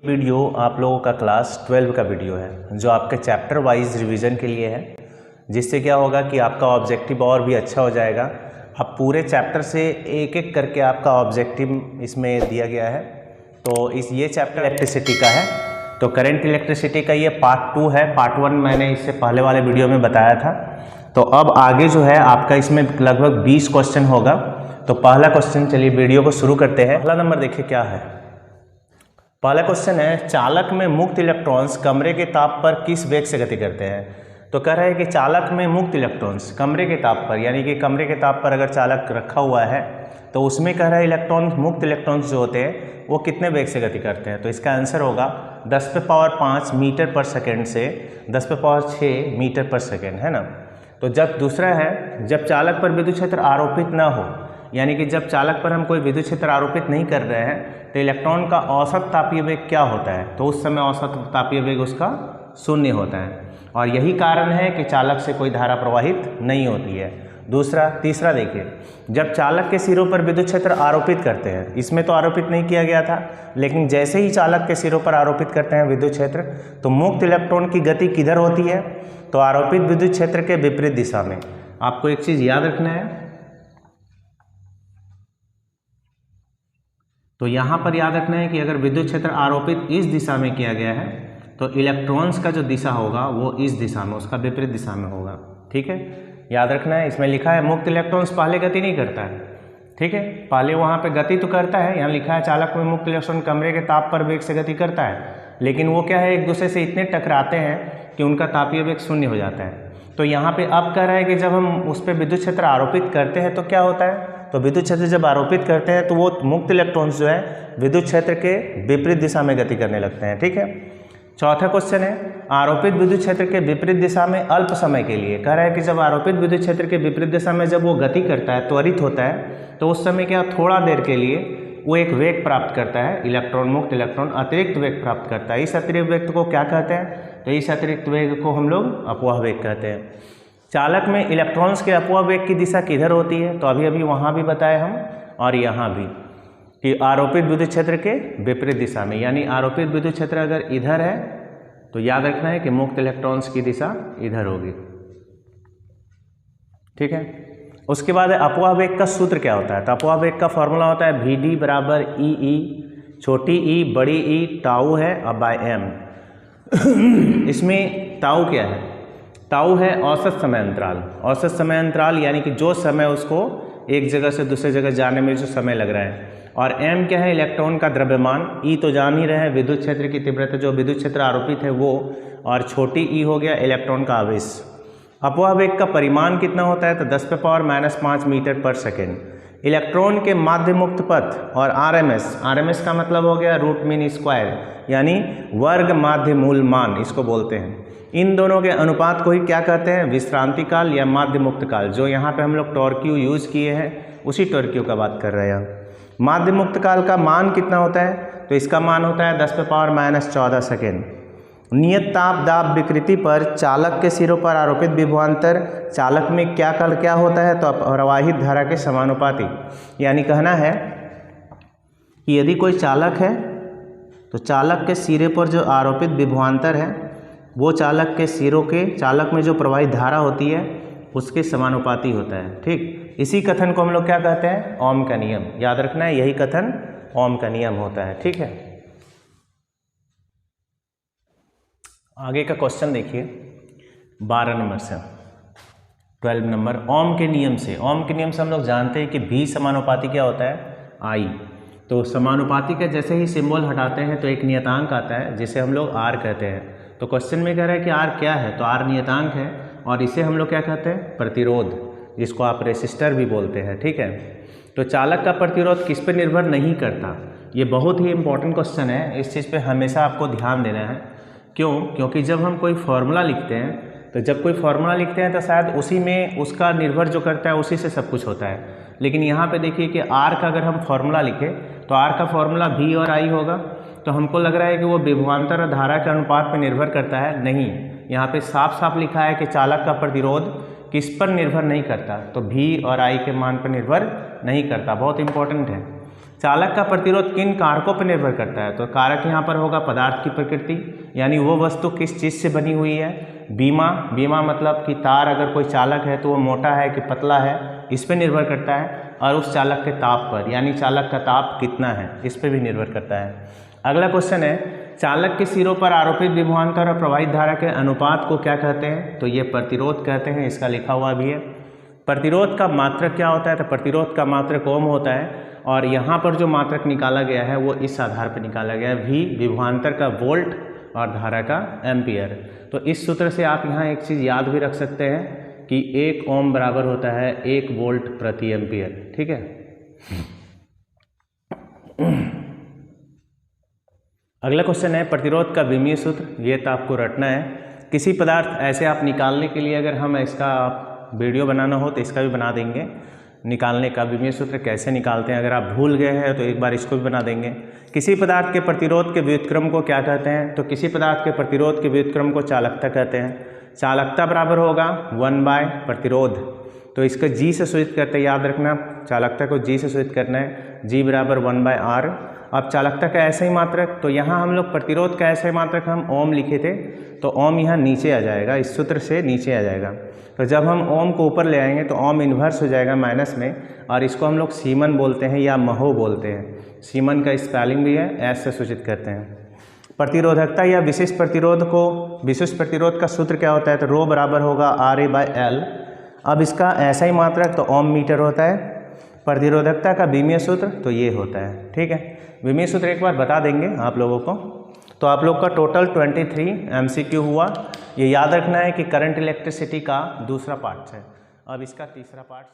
Video आप लोगों का क्लास 12 का वीडियो है जो आपके चैप्टर वाइज रिवीजन के लिए है, जिससे क्या होगा कि आपका ऑब्जेक्टिव और भी अच्छा हो जाएगा। अब पूरे चैप्टर से एक एक करके आपका ऑब्जेक्टिव इसमें दिया गया है। तो ये चैप्टर इलेक्ट्रिसिटी का है, तो करंट इलेक्ट्रिसिटी का ये पार्ट 2 है। पार्ट 1 मैंने इससे पहले वाले वीडियो में बताया था। तो अब आगे जो है आपका इसमें लगभग 20 क्वेश्चन होगा। तो पहला क्वेश्चन, चलिए वीडियो को शुरू करते हैं। पहला नंबर देखिए क्या है। पहला क्वेश्चन है, चालक में मुक्त इलेक्ट्रॉन्स कमरे के ताप पर किस वेग से गति करते हैं। तो कह रहा है कि चालक में मुक्त इलेक्ट्रॉन्स कमरे के ताप पर, यानी कि कमरे के ताप पर अगर चालक रखा हुआ है तो उसमें कह रहा है इलेक्ट्रॉन, मुक्त इलेक्ट्रॉन्स जो होते हैं वो कितने वेग से गति करते हैं। तो इसका आंसर होगा 10⁵ मीटर पर सेकेंड से 10⁶ मीटर पर सेकेंड, है ना। तो जब दूसरा है, जब चालक पर विद्युत क्षेत्र आरोपित ना हो, यानी कि जब चालक पर हम कोई विद्युत क्षेत्र आरोपित नहीं कर रहे हैं तो इलेक्ट्रॉन का औसत तापीय वेग क्या होता है। तो उस समय औसत तापीय वेग उसका 0 होता है, और यही कारण है कि चालक से कोई धारा प्रवाहित नहीं होती है। तीसरा देखिए, जब चालक के सिरों पर विद्युत क्षेत्र आरोपित करते हैं, इसमें तो आरोपित नहीं किया गया था, लेकिन जैसे ही चालक के सिरों पर आरोपित करते हैं विद्युत क्षेत्र, तो मुक्त इलेक्ट्रॉन की गति किधर होती है। तो आरोपित विद्युत क्षेत्र के विपरीत दिशा में। आपको एक चीज याद रखना है, तो यहाँ पर याद रखना है कि अगर विद्युत क्षेत्र आरोपित इस दिशा में किया गया है तो इलेक्ट्रॉन्स का जो दिशा होगा वो इस दिशा में, उसका विपरीत दिशा में होगा। ठीक है, याद रखना है। इसमें लिखा है मुक्त इलेक्ट्रॉन्स पहले गति नहीं करता है, ठीक है, पहले वहाँ पे गति तो करता है। यहाँ लिखा है चालक में मुक्त इलेक्ट्रॉन कमरे के ताप पर वेग से गति करता है, लेकिन वो क्या है, एक दूसरे से इतने टकराते हैं कि उनका तापीय वेग 0 हो जाता है। तो यहाँ पे अब कह रहा है कि जब हम उस पर विद्युत क्षेत्र आरोपित करते हैं तो क्या होता है। तो विद्युत क्षेत्र जब आरोपित करते हैं तो वो मुक्त इलेक्ट्रॉन्स जो है विद्युत क्षेत्र के विपरीत दिशा में गति करने लगते हैं। ठीक है, चौथा क्वेश्चन है, आरोपित विद्युत क्षेत्र के विपरीत दिशा में अल्प समय के लिए। कह रहा है कि जब आरोपित विद्युत क्षेत्र के विपरीत दिशा में जब वो गति करता है, त्वरित होता है, तो उस समय क्या, थोड़ा देर के लिए वो एक वेग प्राप्त करता है, इलेक्ट्रॉन, मुक्त इलेक्ट्रॉन अतिरिक्त वेग प्राप्त करता है। इस अतिरिक्त वेग को क्या कहते हैं। तो इस अतिरिक्त वेग को हम लोग अपवाह वेग कहते हैं। चालक में इलेक्ट्रॉन्स के अपवाह वेग की दिशा किधर होती है। तो अभी वहाँ भी बताए हम, और यहाँ भी, कि आरोपित विद्युत क्षेत्र के विपरीत दिशा में। यानी आरोपित विद्युत क्षेत्र अगर इधर है तो याद रखना है कि मुक्त इलेक्ट्रॉन्स की दिशा इधर होगी। ठीक है, उसके बाद अपवाह वेग का सूत्र क्या होता है। तो अपवाह वेग का फॉर्मूला होता है VD बराबर EE, छोटी e बड़ी E टाउ है अब बाय m। इसमें टाउ क्या है, टाउ है औसत समय अंतराल। औसत समय अंतराल यानी कि जो समय उसको एक जगह से दूसरे जगह जाने में जो समय लग रहा है, और m क्या है, इलेक्ट्रॉन का द्रव्यमान। E तो जान ही रहे हैं विद्युत क्षेत्र की तीव्रता, जो विद्युत क्षेत्र आरोपित है वो, और छोटी e हो गया इलेक्ट्रॉन का आवेश। अपवाह वेग का परिमाण कितना होता है। तो 10⁻⁻5 मीटर पर सेकेंड। इलेक्ट्रॉन के माध्य मुक्त पथ और RMS का मतलब हो गया रूट मीन स्क्वायर, यानी वर्ग माध्य मूल मान इसको बोलते हैं। इन दोनों के अनुपात को ही क्या कहते हैं, विश्रांति काल या माध्य मुक्त काल। जो यहाँ पे हम लोग टॉर्क्यू यूज किए हैं उसी टॉर्क्यू का बात कर रहे हैं। माध्य मुक्त काल का मान कितना होता है। तो इसका मान होता है 10⁻14 सेकेंड। नियत ताप दाब विकृति पर चालक के सिरों पर आरोपित विभवांतर चालक में क्या होता है। तो प्रवाहित धारा के समानुपाती। यानी कहना है कि यदि कोई चालक है तो चालक के सिरे पर जो आरोपित विभवांतर है वो चालक के सिरों के, चालक में जो प्रवाहित धारा होती है उसके समानुपाती होता है। ठीक, इसी कथन को हम लोग क्या कहते हैं, ओम का नियम। याद रखना है, यही कथन ओम का नियम होता है। ठीक है, आगे का क्वेश्चन देखिए 12 नंबर से 12 नंबर। ओम के नियम से, ओम के नियम से हम लोग जानते हैं कि V समानुपाती क्या होता है, I। तो समानुपाती का जैसे ही सिंबल हटाते हैं तो एक नियतांक आता है जिसे हम लोग R कहते हैं। तो क्वेश्चन में कह रहा है कि R क्या है। तो R नियतांक है, और इसे हम लोग क्या कहते हैं, प्रतिरोध, जिसको आप रेसिस्टर भी बोलते हैं। ठीक है, तो चालक का प्रतिरोध किस पर निर्भर नहीं करता। ये बहुत ही इंपॉर्टेंट क्वेश्चन है, इस चीज़ पे हमेशा आपको ध्यान देना है। क्यों, क्योंकि जब हम कोई फार्मूला लिखते हैं तो शायद उसी में उसका निर्भर जो करता है उसी से सब कुछ होता है। लेकिन यहाँ पे देखिए कि R का अगर हम फार्मूला लिखें तो R का फार्मूला V और I होगा। तो हमको लग रहा है कि वो विभवांतर और धारा के अनुपात पर निर्भर करता है। नहीं, यहाँ पे साफ साफ लिखा है कि चालक का प्रतिरोध किस पर निर्भर नहीं करता। तो V और I के मान पर निर्भर नहीं करता। बहुत इंपॉर्टेंट है। चालक का प्रतिरोध किन कारकों पर निर्भर करता है? तो कारक यहाँ पर होगा पदार्थ की प्रकृति, यानी वो वस्तु किस चीज़ से बनी हुई है। बीमा मतलब कि तार अगर कोई चालक है तो वो मोटा है कि पतला है, इस पर निर्भर करता है। और उस चालक के ताप पर, यानी चालक का ताप कितना है, इस पर भी निर्भर करता है। अगला क्वेश्चन है, चालक के सिरों पर आरोपित विभवांतर और प्रवाहित धारा के अनुपात को क्या कहते हैं? तो ये प्रतिरोध कहते हैं, इसका लिखा हुआ भी है। प्रतिरोध का मात्रक क्या होता है? तो प्रतिरोध का मात्रक ओम होता है, और यहाँ पर जो मात्रक निकाला गया है वो इस आधार पर निकाला गया है, V विभवांतर का वोल्ट और धारा का एम्पियर। तो इस सूत्र से आप यहाँ एक चीज़ याद भी रख सकते हैं कि 1 ओम बराबर होता है 1 वोल्ट प्रति एम्पियर। ठीक है। अगला क्वेश्चन है प्रतिरोध का विमीय सूत्र। ये तो आपको रटना है। किसी पदार्थ ऐसे आप निकालने के लिए अगर हम इसका वीडियो बनाना हो तो इसका भी बना देंगे, निकालने का विमीय सूत्र कैसे निकालते हैं। अगर आप भूल गए हैं तो एक बार इसको भी बना देंगे। किसी पदार्थ के प्रतिरोध के व्युत्क्रम को क्या कहते हैं? तो किसी पदार्थ के प्रतिरोध के व्युत्क्रम को चालकता कहते हैं। चालकता बराबर होगा 1 प्रतिरोध। तो इसको G से सूचित करते हैं, याद रखना चालकता को G से सूचित करना है, G बराबर 1/R। अब चालकता का ऐसे ही मात्रक, तो यहाँ हम लोग प्रतिरोध का ऐसे ही मात्रक हम ओम लिखे थे, तो ओम यहाँ नीचे आ जाएगा, इस सूत्र से नीचे आ जाएगा। तो जब हम ओम को ऊपर ले आएंगे तो ओम इन्वर्स हो जाएगा माइनस में, और इसको हम लोग सीमन बोलते हैं या महो बोलते हैं। सीमन का स्पेलिंग भी है, एस से सूचित करते हैं। प्रतिरोधकता या विशिष्ट प्रतिरोध का सूत्र क्या होता है? तो रो बराबर होगा RA/L। अब इसका ऐसा ही मात्रक तो ओम मीटर होता है। प्रतिरोधकता का विमीय सूत्र तो ये होता है। ठीक है, विमीय सूत्र एक बार बता देंगे आप लोगों को। तो आप लोग का टोटल 23 MCQ हुआ। ये याद रखना है कि करंट इलेक्ट्रिसिटी का दूसरा पार्ट है, अब इसका तीसरा पार्ट